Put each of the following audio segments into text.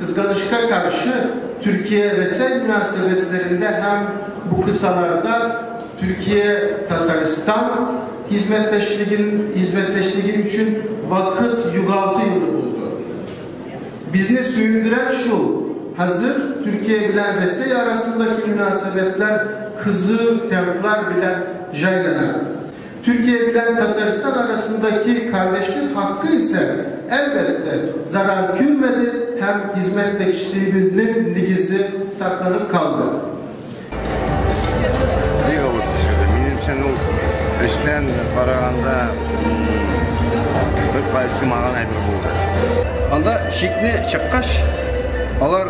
kızganışka karşı Türkiye-Vesel münasebetlerinde hem bu kısalarda Türkiye-Tataristan hizmetleşliği için vakit yugaltı yılı buldu. Bizni süyündüren şu, hazır Türkiye bilen Vesey arasındaki münasebetler kızı templar bilen jaylanan. Türkiye bilen Tataristan arasındaki kardeşlik hakkı ise elbette zarar görmedi, hem hizmetleştiğimizin digizi saklanıp kaldı. Benim işten karaganda bir qaysı mağan aydır buldu. Anda şikni çıkkaş, alar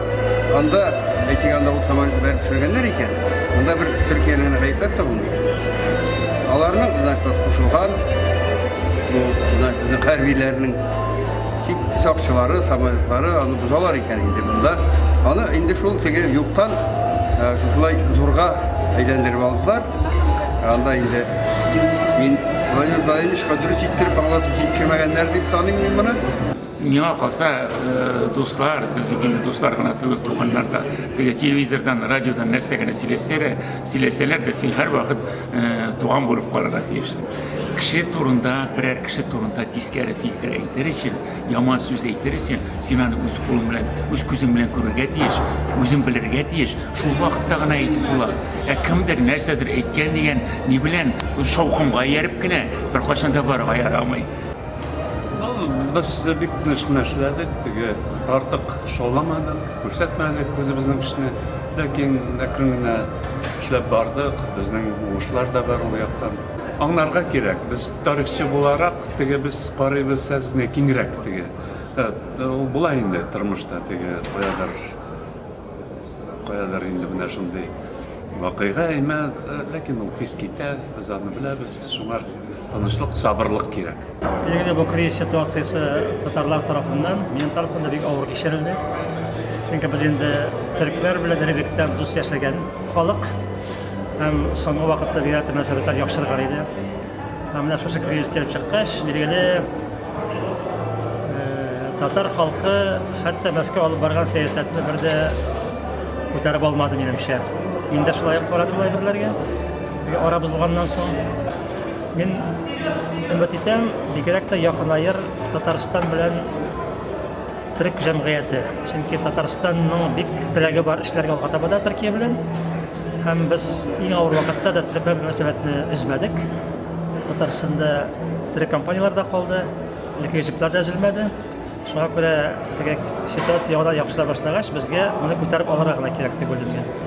anda aytiganda o samolyotı verip sürgenler iken, anda bir Türkiye'nin gayıplep de bulmuyor. Alarının kuşulgan, bu harbiylerinin sakçıları, samolyotları onu buzalar iken indi bunda. Onu indi şul tege yoktan şuşulay zorga eğlendirip aldılar. Anda indi min dayanış kadro siktirip anlatıp siktirmegenler deyip sanayım ben bana. Miyama kalsa dostlar, biz bütün dostlar kana tuğanlarda televizordan, radyodan nersegene sileseler de sin her vakit tuğan bulup kalara diyorsun. Kişi turunda, birer kişi turunda tiskere fikir eğitir için, yaman söz eğitir için, sinanı üz kulun bilen, üz küzün bilen kürüge diyiş, üzün bilirge diyiş, şu vakitte gana eğitip bula. Kimdir, nersedir etken diyen, ne bilen, şovkımga yerip kine, bir kaşanda var ayaramayın. Biz bir nüşkünleştirdik, artık şolamadık, göstermedik özümüzün işini. Lakin ekranına işlep bardık, bizden uçlar da var o yaktan. Anlarga gerek, biz tarihçi olarak biz qarayız sezine kengirek. O bulay indi turmuşta, koyadar indi buna şunday. Vakıйга ema, lakin o tez kite, biz onu biliriz, şunlar tanışlık, sabırlık gerek. Belki bu kriz situasyası Tatarlar tarafından, benim tarafımda bir ağır geçirildi. Çünkü biz şimdi Türkler bile derecekten dost yaşayan halk, hem son vakitte bir yerde münasebetler yaxşırgan idi. Hem de şu kriz kelip çıkkaç, belki Tatar halkı hatta Moskva alıp bargan siyasatını bir de ko'tarib olmadi menimcha. Men de şulay qaradim birlarga. Ara buzilgandan so'ng men umid etam, bekerakda yaqin ayır Tatariston bilan Türk jamiyati. Chunki Tataristonning bek tilagi bor ishlarga qatabada Turkiya bilan. Hem biz eng og'ir vaqtda da Türk munosabatni uzmadik. Tataristonda Türk kompaniyalar da qoldi, lekin Egyptlar da uzilmadi. Şuna göre situatsiya yaxshilab boshlagach, bizga uni ko'tarib olishga kerak deb o'ylayman.